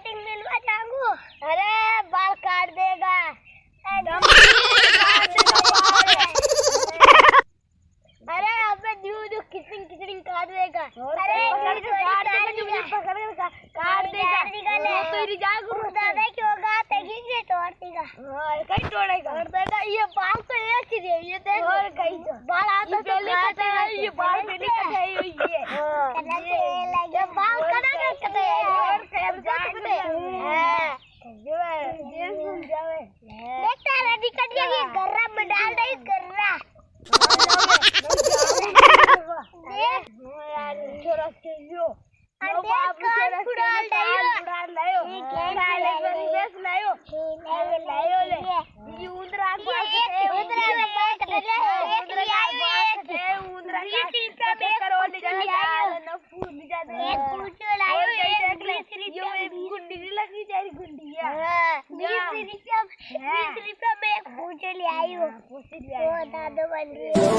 Cutting मिलवा जाऊंगा। अरे बाल काट देगा। अरे अबे दूध कितनी कितनी काट देगा। अरे काट देगा। तो इधर जागो दादा क्यों गाते किसे तोड़ देगा। हां कहीं तोड़ेगा। और दादा ये बाल तो एक ही है ये देख। और कहीं बाल आता तो काटते हैं ये बाल में नहीं कटे हुई है। कलर से लगे बाल कटा कटे और फिर जाते हैं। जो है जेल सुन जावे। देखता है रेडी कट गया ये गर्रा में डाल दे इस गर्रा। देख यार छोरा से जो दादा बन रही है।